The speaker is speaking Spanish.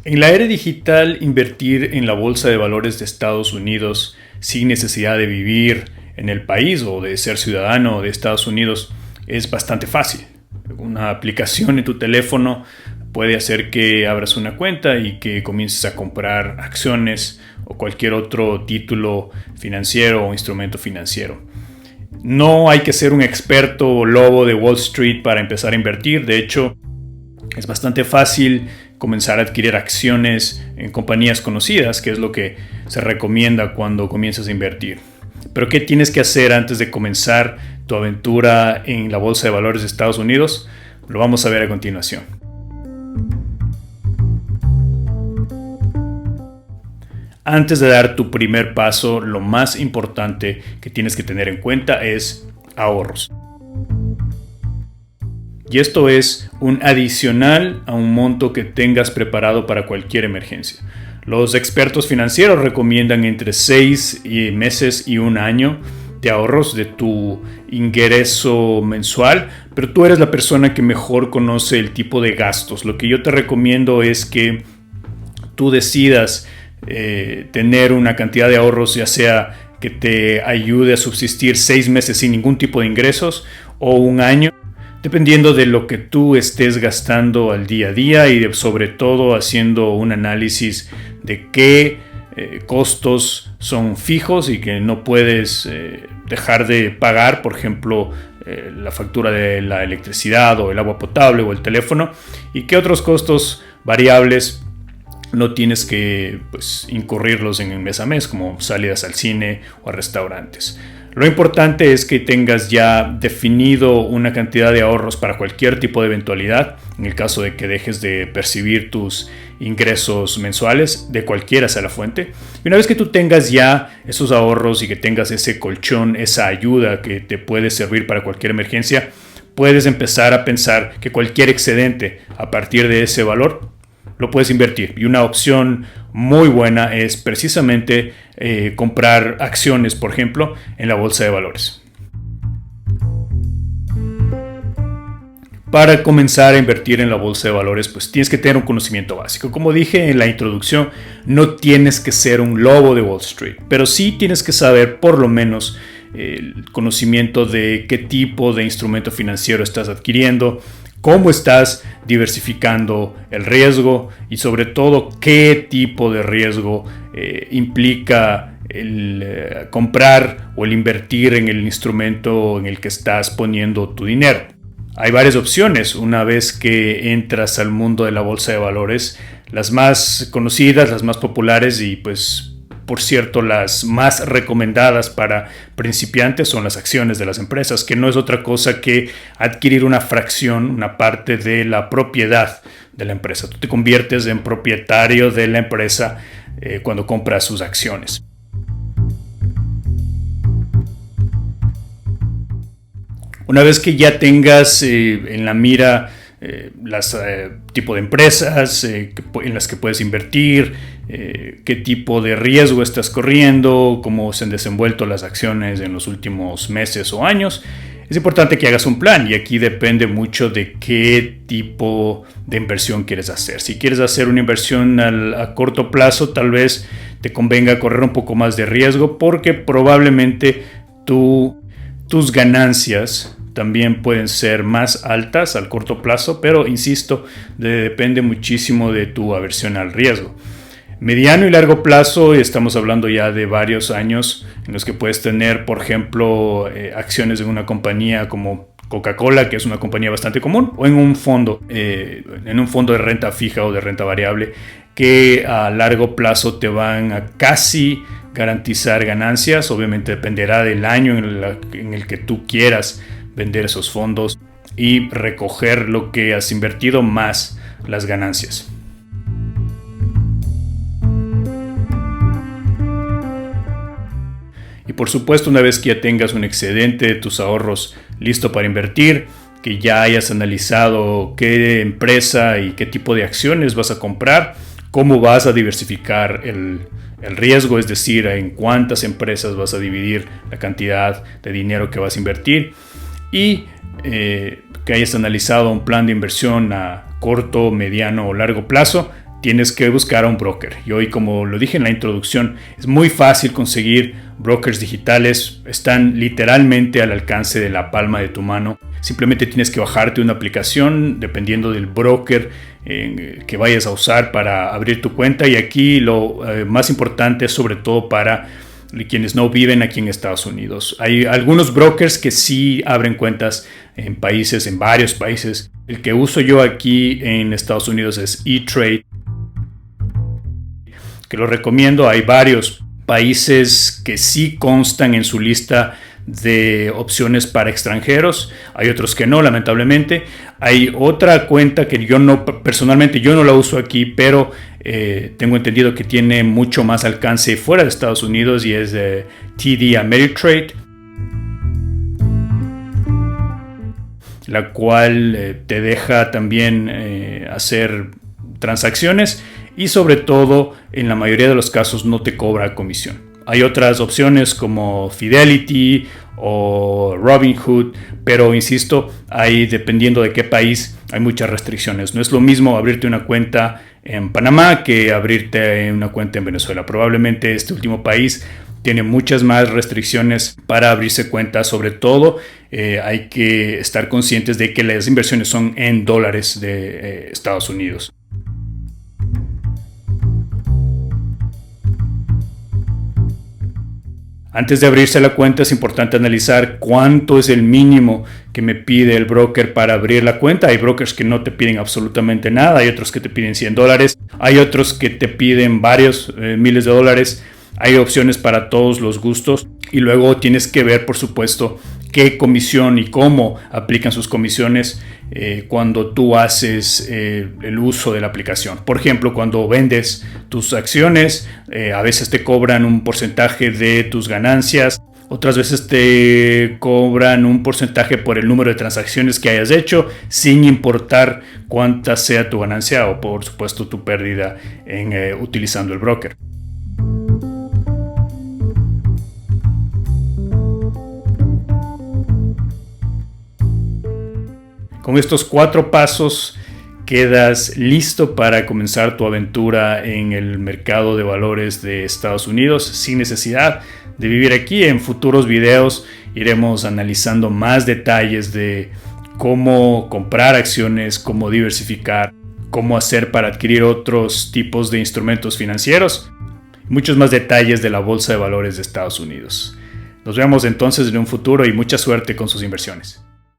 En la era digital, invertir en la bolsa de valores de Estados Unidos sin necesidad de vivir en el país o de ser ciudadano de Estados Unidos es bastante fácil. Una aplicación en tu teléfono puede hacer que abras una cuenta y que comiences a comprar acciones o cualquier otro título financiero o instrumento financiero. No hay que ser un experto o lobo de Wall Street para empezar a invertir. De hecho, es bastante fácil comenzar a adquirir acciones en compañías conocidas, que es lo que se recomienda cuando comienzas a invertir. Pero ¿qué tienes que hacer antes de comenzar tu aventura en la Bolsa de Valores de Estados Unidos? Lo vamos a ver a continuación. Antes de dar tu primer paso, lo más importante que tienes que tener en cuenta es ahorros. Y esto es un adicional a un monto que tengas preparado para cualquier emergencia. Los expertos financieros recomiendan entre 6 meses y un año de ahorros de tu ingreso mensual, pero tú eres la persona que mejor conoce el tipo de gastos. Lo que yo te recomiendo es que tú decidas tener una cantidad de ahorros, ya sea que te ayude a subsistir 6 meses sin ningún tipo de ingresos o un año, dependiendo de lo que tú estés gastando al día a día y sobre todo haciendo un análisis de qué costos son fijos y que no puedes dejar de pagar, por ejemplo, la factura de la electricidad o el agua potable o el teléfono, y qué otros costos variables no tienes que incurrirlos en el mes a mes, como salidas al cine o a restaurantes. Lo importante es que tengas ya definido una cantidad de ahorros para cualquier tipo de eventualidad, en el caso de que dejes de percibir tus ingresos mensuales, de cualquiera sea la fuente. Y una vez que tú tengas ya esos ahorros y que tengas ese colchón, esa ayuda que te puede servir para cualquier emergencia, puedes empezar a pensar que cualquier excedente a partir de ese valor lo puedes invertir. Y una opción muy buena es precisamente comprar acciones, por ejemplo, en la bolsa de valores. Para comenzar a invertir en la bolsa de valores, pues tienes que tener un conocimiento básico. Como dije en la introducción, no tienes que ser un lobo de Wall Street, pero sí tienes que saber por lo menos el conocimiento de qué tipo de instrumento financiero estás adquiriendo, cómo estás diversificando el riesgo y sobre todo qué tipo de riesgo implica el comprar o el invertir en el instrumento en el que estás poniendo tu dinero. Hay varias opciones una vez que entras al mundo de la bolsa de valores. Las más conocidas, las más populares y por cierto, las más recomendadas para principiantes son las acciones de las empresas, que no es otra cosa que adquirir una fracción, una parte de la propiedad de la empresa. Tú te conviertes en propietario de la empresa cuando compras sus acciones. Una vez que ya tengas en la mira las tipo de empresas en las que puedes invertir, qué tipo de riesgo estás corriendo, cómo se han desenvuelto las acciones en los últimos meses o años, es importante que hagas un plan, y aquí depende mucho de qué tipo de inversión quieres hacer. Si quieres hacer una inversión a corto plazo, tal vez te convenga correr un poco más de riesgo, porque probablemente tus ganancias también pueden ser más altas al corto plazo, pero insisto, depende muchísimo de tu aversión al riesgo. Mediano y largo plazo, estamos hablando ya de varios años en los que puedes tener, por ejemplo, acciones de una compañía como Coca-Cola, que es una compañía bastante común, o en un fondo de renta fija o de renta variable, que a largo plazo te van a casi garantizar ganancias. Obviamente dependerá del año en el que tú quieras vender esos fondos y recoger lo que has invertido más las ganancias. Y por supuesto, una vez que ya tengas un excedente de tus ahorros listo para invertir, que ya hayas analizado qué empresa y qué tipo de acciones vas a comprar, cómo vas a diversificar el riesgo, es decir, en cuántas empresas vas a dividir la cantidad de dinero que vas a invertir, y que hayas analizado un plan de inversión a corto, mediano o largo plazo, tienes que buscar a un broker. Y hoy, como lo dije en la introducción, es muy fácil conseguir brokers digitales. Están literalmente al alcance de la palma de tu mano. Simplemente tienes que bajarte una aplicación dependiendo del broker que vayas a usar para abrir tu cuenta. Y aquí lo más importante es sobre todo para quienes no viven aquí en Estados Unidos. Hay algunos brokers que sí abren cuentas en varios países. El que uso yo aquí en Estados Unidos es E-Trade, que lo recomiendo. Hay varios países que sí constan en su lista de opciones para extranjeros, hay otros que no, lamentablemente. Hay otra cuenta que personalmente yo no la uso aquí, pero tengo entendido que tiene mucho más alcance fuera de Estados Unidos, y es de TD Ameritrade, la cual te deja también hacer transacciones y sobre todo en la mayoría de los casos no te cobra comisión. Hay otras opciones como Fidelity o Robinhood, pero insisto, dependiendo de qué país, hay muchas restricciones. No es lo mismo abrirte una cuenta en Panamá que abrirte una cuenta en Venezuela. Probablemente este último país tiene muchas más restricciones para abrirse cuentas. Sobre todo hay que estar conscientes de que las inversiones son en dólares de Estados Unidos. Antes de abrirse la cuenta es importante analizar cuánto es el mínimo que me pide el broker para abrir la cuenta. Hay brokers que no te piden absolutamente nada, hay otros que te piden $100, hay otros que te piden varios miles de dólares. Hay opciones para todos los gustos, y luego tienes que ver, por supuesto, qué comisión y cómo aplican sus comisiones cuando tú haces el uso de la aplicación. Por ejemplo, cuando vendes tus acciones, a veces te cobran un porcentaje de tus ganancias, otras veces te cobran un porcentaje por el número de transacciones que hayas hecho, sin importar cuánta sea tu ganancia o, por supuesto, tu pérdida utilizando el broker. Con estos 4 pasos quedas listo para comenzar tu aventura en el mercado de valores de Estados Unidos sin necesidad de vivir aquí. En futuros videos iremos analizando más detalles de cómo comprar acciones, cómo diversificar, cómo hacer para adquirir otros tipos de instrumentos financieros, muchos más detalles de la bolsa de valores de Estados Unidos. Nos vemos entonces en un futuro y mucha suerte con sus inversiones.